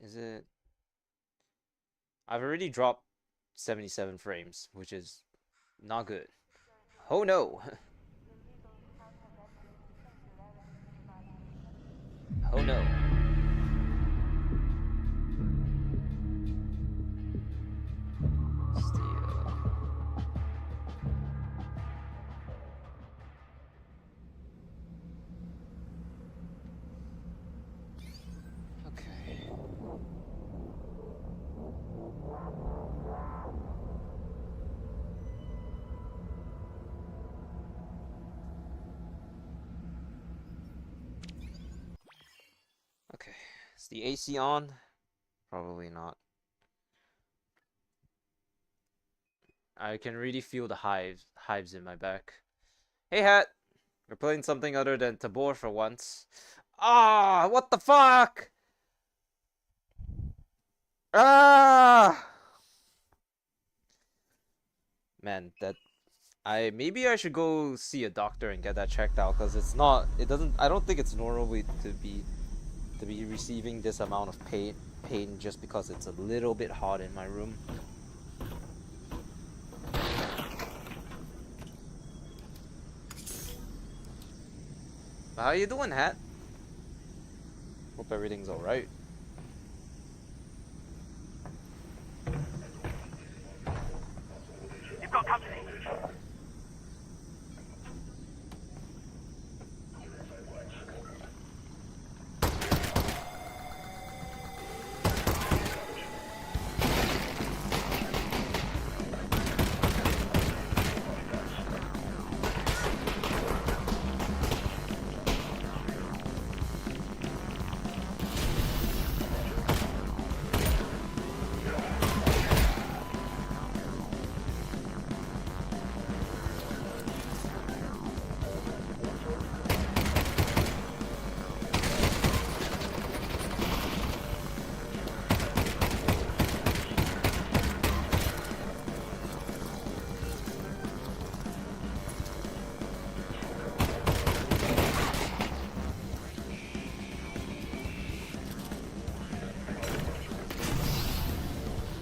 Is it? I've already dropped 77 frames, which is not good. Oh no! Oh no. Steal. Okay. Okay. Is the AC on? Probably not. I can really feel the hives in my back. Hey, Hat! We're playing something other than Tabor for once. Ah! What the fuck? Ah! Man, that maybe I should go see a doctor and get that checked out, because I don't think it's normal to be receiving this amount of pain just because it's a little bit hot in my room. How you doing, Hat? Hope everything's alright. You've got company.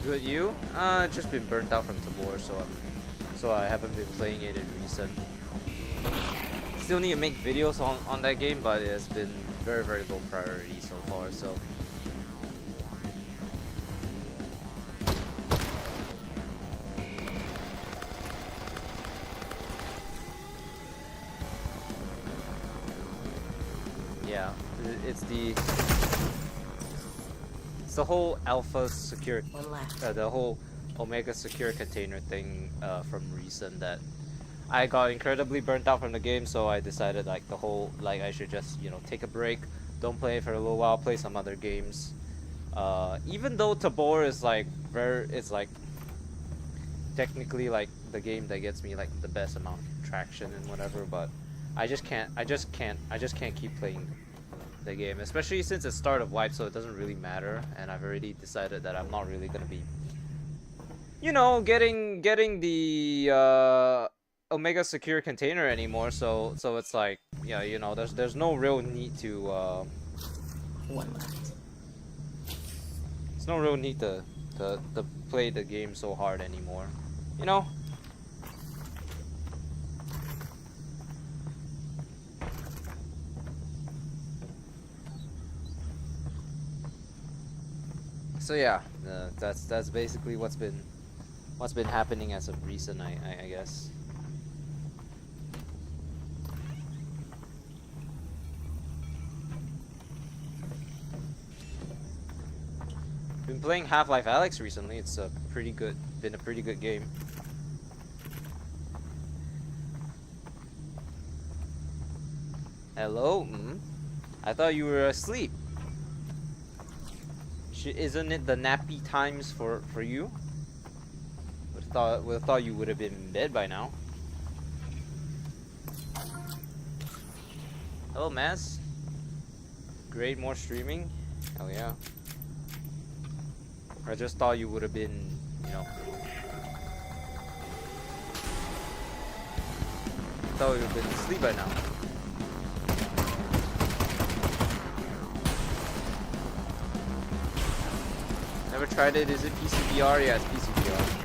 Good, you? Just been burnt out from Tabor, so I haven't been playing it in recent. Still need to make videos on that game, but it's been very, very low priority so far, so. Yeah, it's the whole alpha secure, the whole Omega secure container thing from recent that I got incredibly burnt out from the game, so I decided like I should just, you know, take a break, don't play it for a little while, play some other games. Even though Tabor is like it's like technically like the game that gets me like the best amount of traction and whatever, but I just can't keep playing the game, especially since it's start of wipe, so it doesn't really matter, and I've already decided that I'm not really gonna be, you know, getting the Omega secure container anymore, so it's like, yeah, you know, there's no real need to there's no real need to play the game so hard anymore, you know. So yeah, that's basically what's been happening as of recent, I guess. Been playing Half-Life Alyx recently. It's been a pretty good game. Hello? I thought you were asleep. Isn't it the nappy times for you? Would have thought you would have been in bed by now. Hello, Maz. Great, more streaming. Hell yeah. I just thought you would have been, you know. Thought you would have been asleep by now. never tried it. Is it PCVR? Yeah, it's PCVR.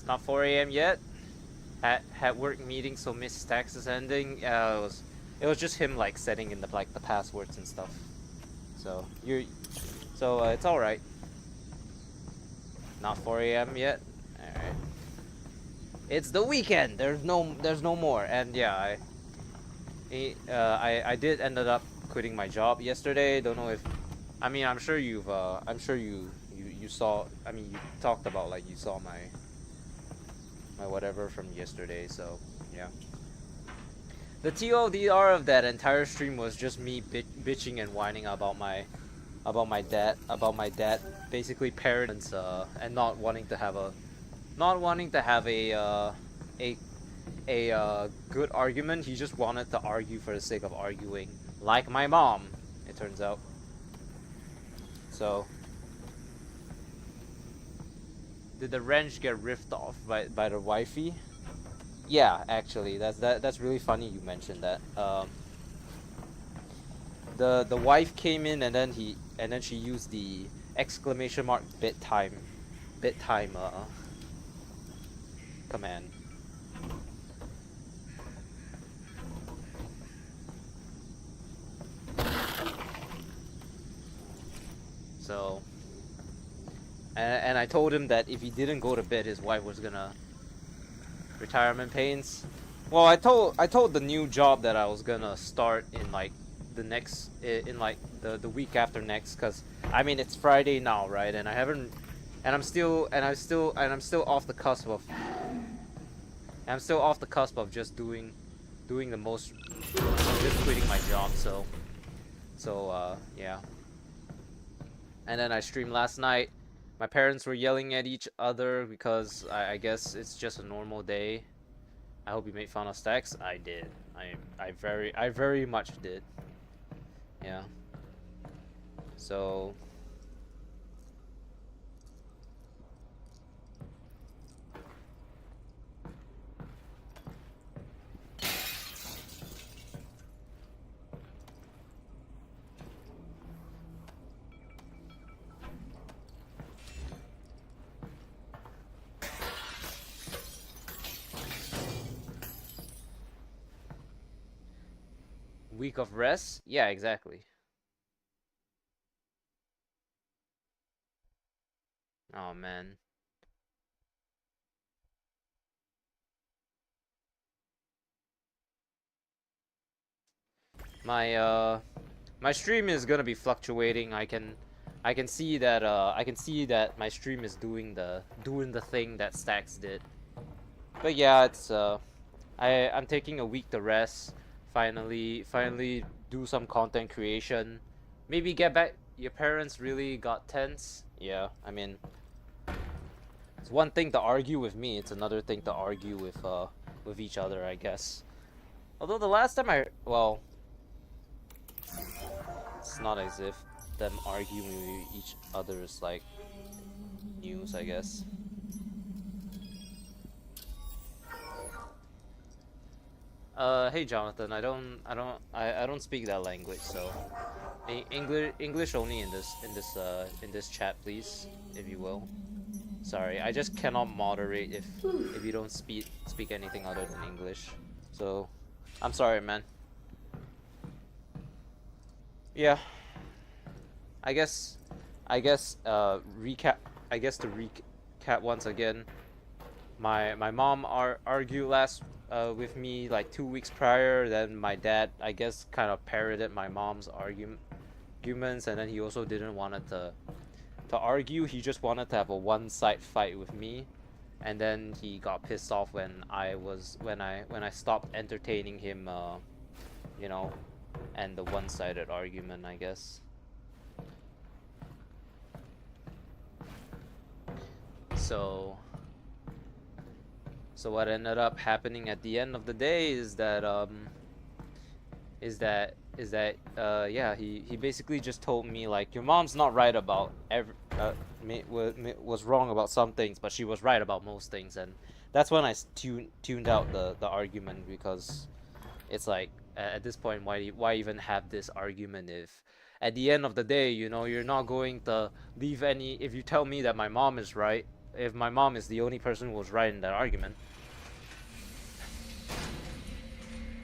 Not 4 a.m. yet. Had work meeting, so missed taxes ending. It was just him like setting in the passwords and stuff. So it's all right. Not 4 a.m. yet. All right. It's the weekend. There's no more. And yeah, I did ended up quitting my job yesterday. Don't know if, I mean, I'm sure you saw. I mean, you talked about like you saw my whatever from yesterday, so yeah. The TLDR of that entire stream was just me bitching and whining about my dad basically parents and not wanting to have a good argument. He just wanted to argue for the sake of arguing, like my mom, it turns out. So did the wrench get ripped off by the wifey? Yeah, actually, that's really funny you mentioned that. The wife came in and then she used the exclamation mark bit time command. So and I told him that if he didn't go to bed, his wife was gonna retirement pains. Well, I told the new job that I was gonna start in like the next in like the week after next, cause I mean it's Friday now, right? And I haven't, and I'm still off the cusp of just doing the most, just quitting my job. So yeah. And then I streamed last night. My parents were yelling at each other because I guess it's just a normal day. I hope you made fun of Stacks. I did. I very much did. Yeah. So week of rest? Yeah, exactly. Oh man. My stream is gonna be fluctuating. I can see that my stream is doing the thing that Stacks did. But yeah, it's I'm taking a week to rest. Finally do some content creation. Maybe get back. Your parents really got tense. Yeah, I mean, it's one thing to argue with me. It's another thing to argue with each other, I guess. Although the last time well, it's not as if them arguing with each other is like news, I guess. Hey Jonathan, I don't speak that language, so English only in this chat, please, if you will. Sorry, I just cannot moderate if you don't speak anything other than English. So, I'm sorry, man. Yeah. I guess recap. I guess to recap once again. My mom argued with me like 2 weeks prior. Then my dad, I guess, kind of parroted my mom's arguments, and then he also didn't want it to argue. He just wanted to have a one-side fight with me, and then he got pissed off when I stopped entertaining him, you know, and the one-sided argument, I guess. So what ended up happening at the end of the day is that yeah, he basically just told me like, your mom's not right about was wrong about some things, but she was right about most things. And that's when I tuned out the argument, because it's like, at this point, why even have this argument if at the end of the day, you know, you're not going to leave any. If you tell me that my mom is right, if my mom is the only person who was right in that argument,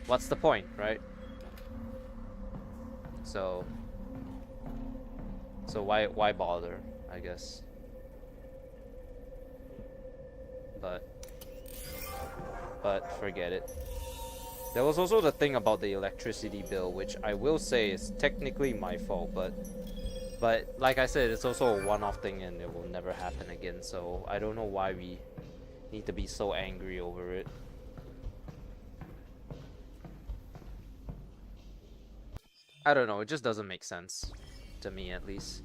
what's the point, right? So why bother, I guess. But forget it. There was also the thing about the electricity bill, which I will say is technically my fault, but like I said, it's also a one-off thing and it will never happen again, so I don't know why we need to be so angry over it. I don't know, it just doesn't make sense. To me, at least.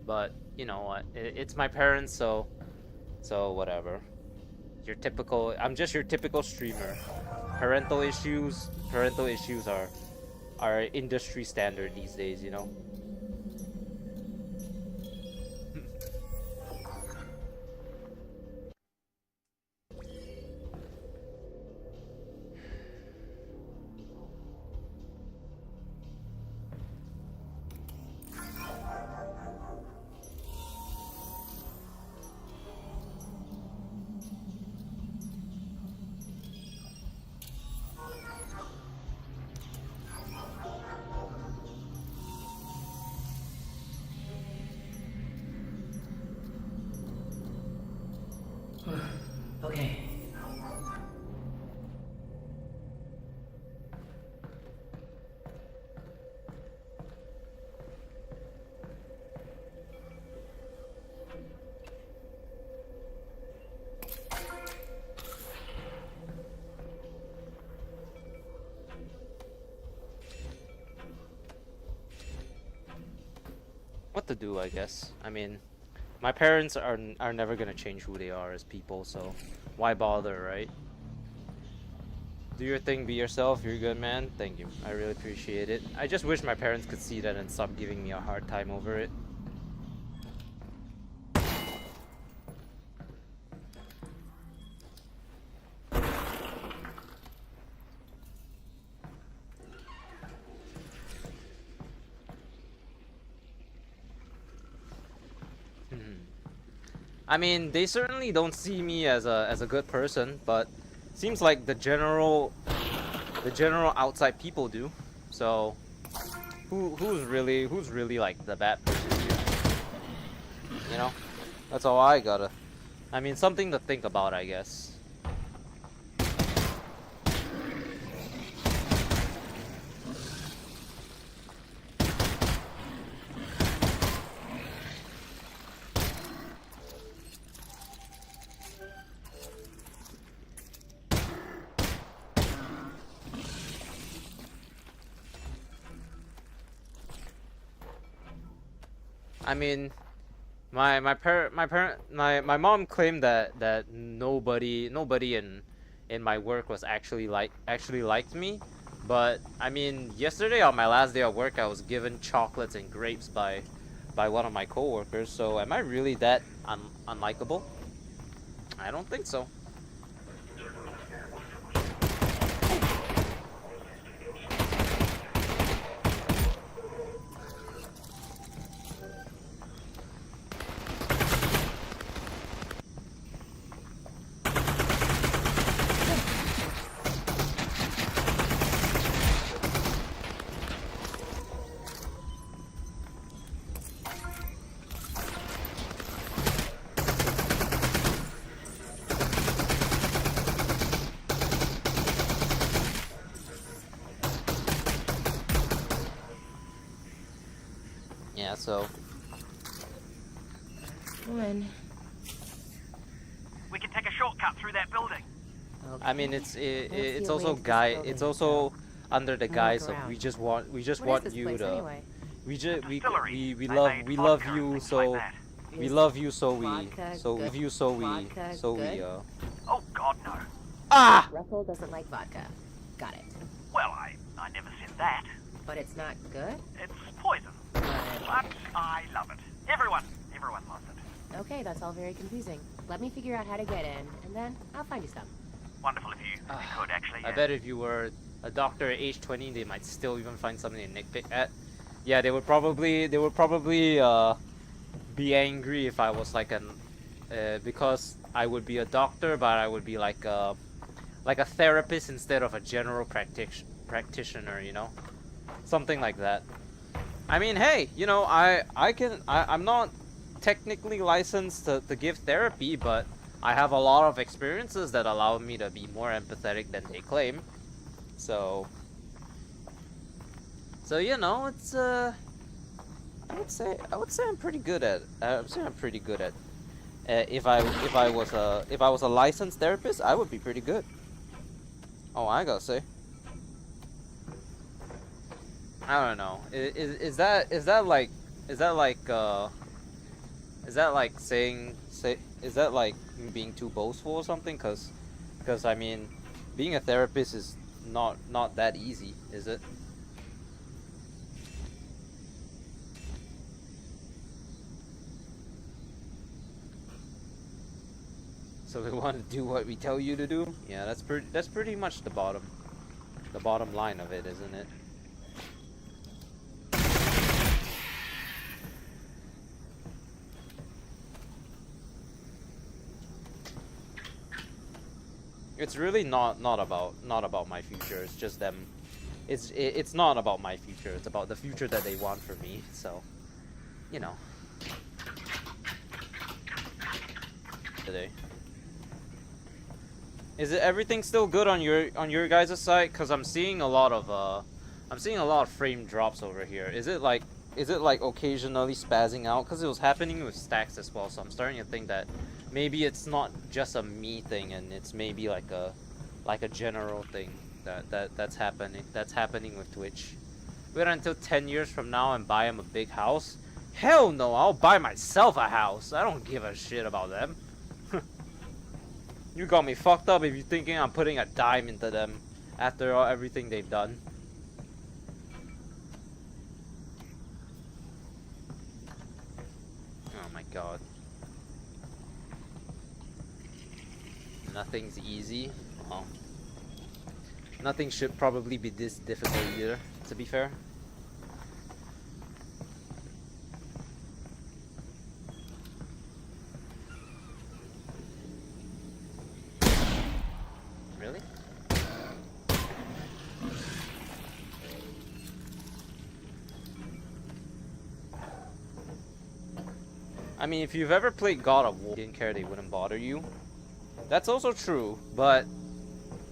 But, you know what, it's my parents, so whatever. I'm just your typical streamer. Parental issues are industry standard these days, you know. Okay. What to do, I guess. I mean, my parents are never gonna change who they are as people, so why bother, right? Do your thing, be yourself, you're a good man. Thank you, I really appreciate it. I just wish my parents could see that and stop giving me a hard time over it. I mean, they certainly don't see me as a good person, but seems like the general outside people do. So who's really like the bad person here? You know? That's all I gotta. I mean, something to think about, I guess. I mean, my mom claimed that nobody in my work was actually liked me, but I mean, yesterday on my last day of work, I was given chocolates and grapes by one of my coworkers. So am I really that unlikable? I don't think so. Yeah, so When? We can take a shortcut through that building. Okay. I mean it's the also way into this it's building, also so under the I'll guise look of around. we just want What is you this place to anyway? we Distillery. we They love made we love vodka and you things so like that. we Is love you so we vodka so good? with you so we Vodka so we good? Oh God, no. ah Russell doesn't like vodka. Got it. Well, I never said that. But it's not good? It's poison. But... But I love it. Everyone loves it. Okay, that's all very confusing. Let me figure out how to get in, and then I'll find you some. Wonderful if you could actually. I bet if you were a doctor at age 20 they might still even find something to nitpick at. Yeah, they would probably be angry if I was like an because I would be a doctor but I would be like a therapist instead of a general practitioner, you know? Something like that. I mean, hey, you know, I'm not technically licensed to give therapy, but I have a lot of experiences that allow me to be more empathetic than they claim. So you know, it's I would say I'm pretty good at if I was a licensed therapist, I would be pretty good. Oh, I gotta say. I don't know. Is that like being too boastful or something? Cause I mean, being a therapist is not that easy, is it? So we want to do what we tell you to do? Yeah, that's pretty much the bottom line of it, isn't it? It's really not about my future. It's just them. It's not about my future. It's about the future that they want for me. So, you know. Today. Is it everything still good on your guys' side? Cause I'm seeing a lot of frame drops over here. Is it like occasionally spazzing out? Cause it was happening with stacks as well. So I'm starting to think that maybe it's not just a me thing, and it's maybe like a general thing that's happening with Twitch. Wait until 10 years from now and buy him a big house? Hell no! I'll buy myself a house. I don't give a shit about them. You got me fucked up if you're thinking I'm putting a dime into them after everything they've done. Oh my god. Nothing's easy. Oh. Nothing should probably be this difficult either, to be fair. Really? I mean, if you've ever played God of War, didn't care they wouldn't bother you. That's also true, but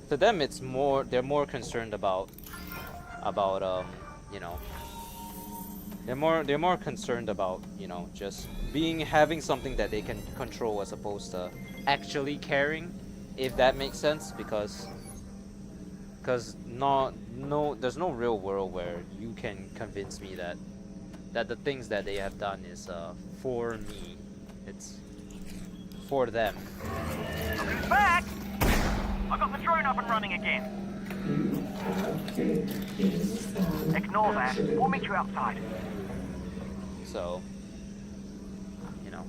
to them it's more, they're more concerned about you know, they're more concerned about, you know, just having something that they can control as opposed to actually caring, if that makes sense, because there's no real world where you can convince me that the things that they have done is for me. It's for them. Who's back? I got the drone up and running again. Ignore that. We'll meet you outside. So, you know,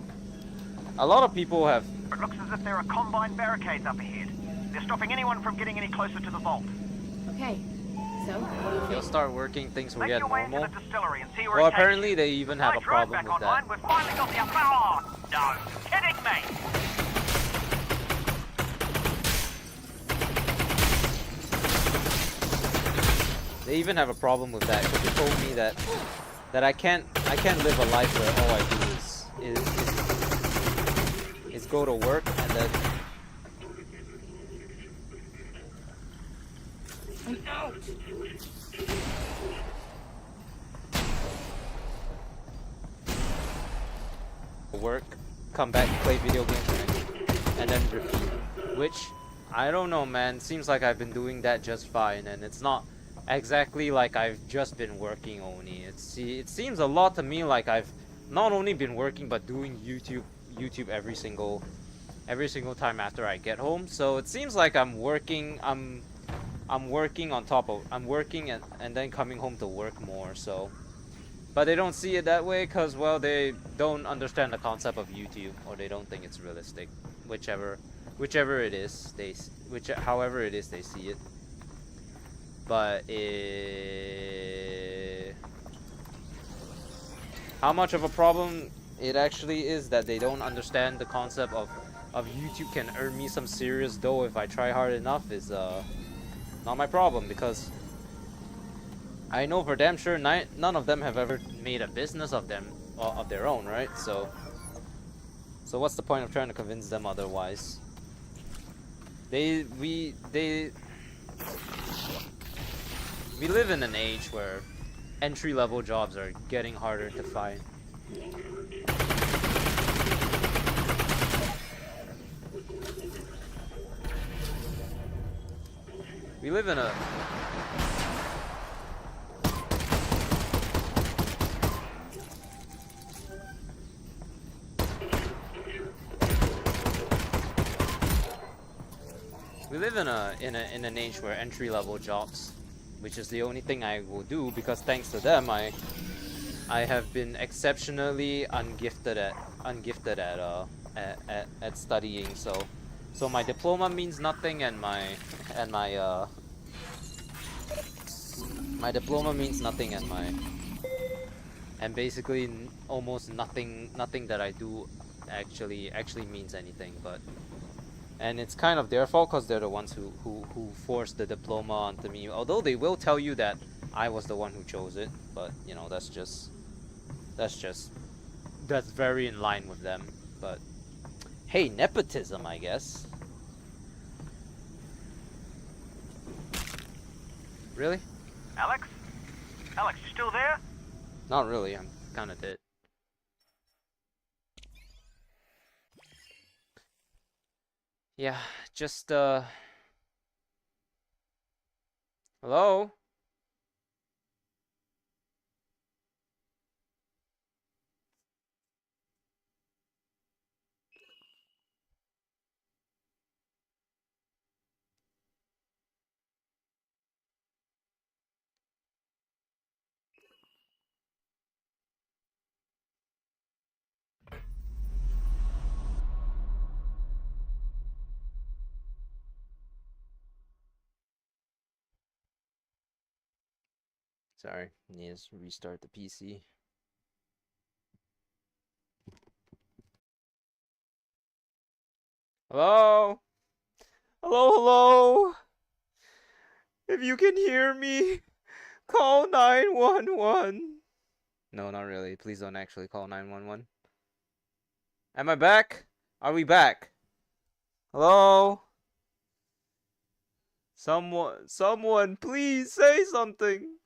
a lot of people have. It looks as if there are combined barricades up ahead. They're stopping anyone from getting any closer to the vault. Okay. So, what do you They'll think? start working, things will Make get your way normal. into the distillery and see where Well, it takes apparently you. they even have a problem back with online, that. we've finally got the upper. Oh, no, kidding me. They even have a problem with that because they told me that I can't live a life where all I do is go to work and then. I'm out. work, come back, play video games, and then repeat. Which, I don't know, man. Seems like I've been doing that just fine, and it's not exactly like I've just been working only. It seems a lot to me like I've not only been working but doing YouTube every single time after I get home. So it seems like I'm working on top of I'm working and then coming home to work more. So, but they don't see it that way because, well, they don't understand the concept of YouTube, or they don't think it's realistic. Whichever it is, however it is they see it. But how much of a problem it actually is that they don't understand the concept of YouTube can earn me some serious dough if I try hard enough is not my problem, because I know for damn sure none of them have ever made a business of their own, right? So what's the point of trying to convince them otherwise? We live in an age where entry-level jobs are getting harder to find. We live in a in an age where entry-level jobs, which is the only thing I will do, because thanks to them I have been exceptionally ungifted at studying. So my diploma means nothing, and my diploma means nothing, and basically almost nothing that I do actually means anything. And it's kind of their fault, because they're the ones who forced the diploma onto me. Although they will tell you that I was the one who chose it, but you know, that's very in line with them. But hey, nepotism, I guess. Really? Alex? Alex, you still there? Not really. I'm kind of dead. Yeah, just hello? Sorry, need to restart the PC. Hello? Hello? If you can hear me, call 911. No, not really. Please don't actually call 911. Am I back? Are we back? Hello? Someone, please say something.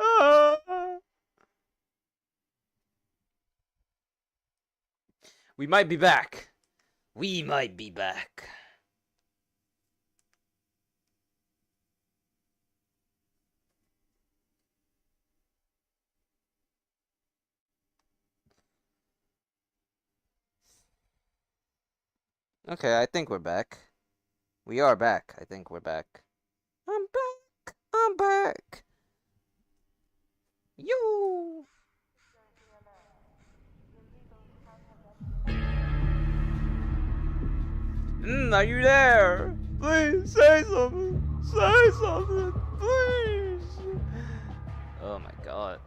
Ah. We might be back. We might be back. Okay, I think we're back. We are back. I think we're back. I'm back. I'm back. You. Are you there? Please say something. Say something, please. Oh my god.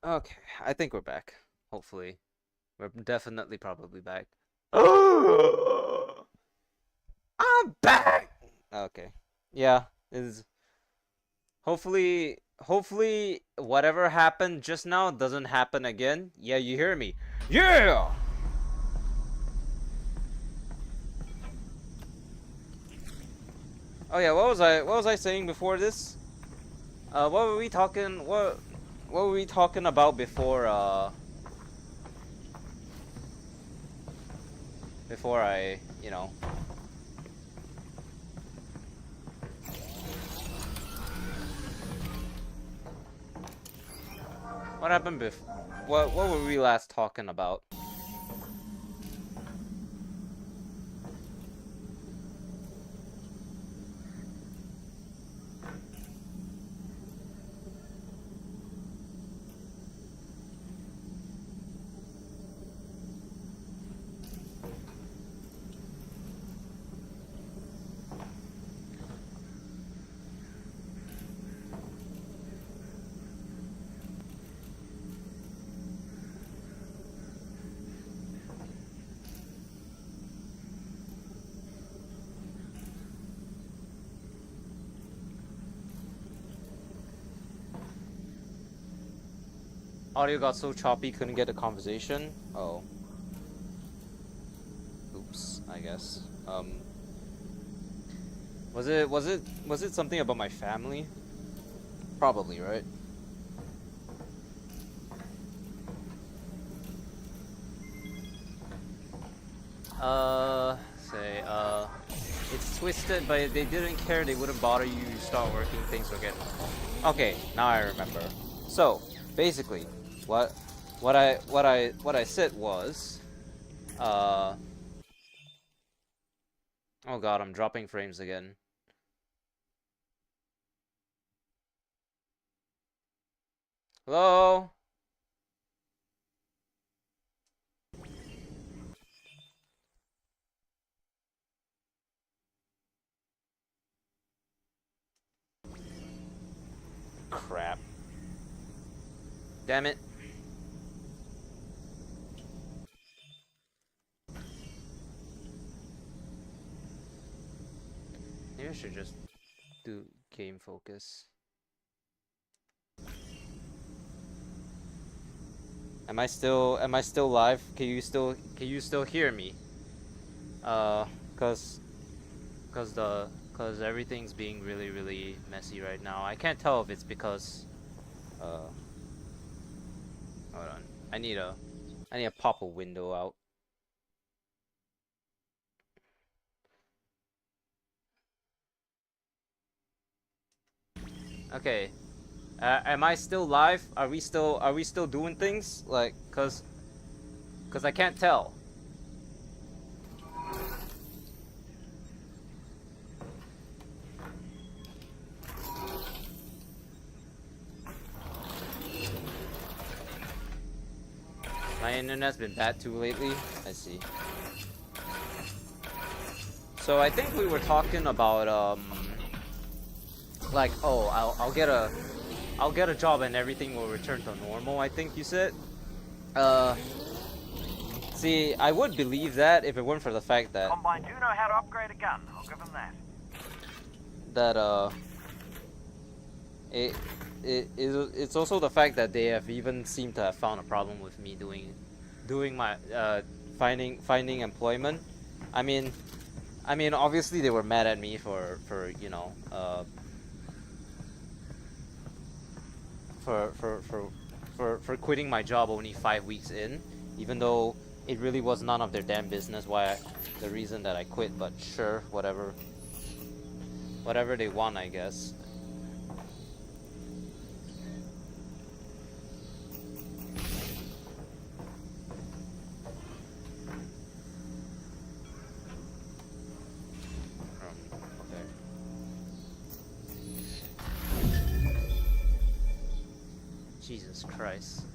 Okay, I think we're back. Hopefully. We're definitely probably back. I'm back! Okay. Yeah, is hopefully whatever happened just now doesn't happen again. Yeah, you hear me? Yeah! Oh yeah, what was I saying before this? What were we talking what were we talking about before I, you know. What happened what were we last talking about? Audio got so choppy, couldn't get a conversation. Oh. Oops, I guess. Was it something about my family? Probably, right? Say, it's twisted, but if they didn't care, they wouldn't bother you. You start working, things will get. Okay, now I remember. So, basically, what I said was, oh god, I'm dropping frames again. Hello? Crap. Damn it. Maybe I should just do game focus. Am I still live? Can you still hear me? Cause everything's being really messy right now. I can't tell if it's because hold on. I need to pop a window out. Okay. Am I still live? Are we still doing things? Like, cause I can't tell. My internet's been bad too lately. I see. So I think we were talking about like, oh, I'll get a job and everything will return to normal, I think you said. See, I would believe that if it weren't for the fact that Combine do know how to upgrade a gun. I'll give them that. It's also the fact that they have even seemed to have found a problem with me doing my finding employment. I mean obviously they were mad at me for you know for quitting my job only 5 weeks in, even though it really was none of their damn business the reason that I quit. But sure, whatever they want, I guess. Jesus Christ.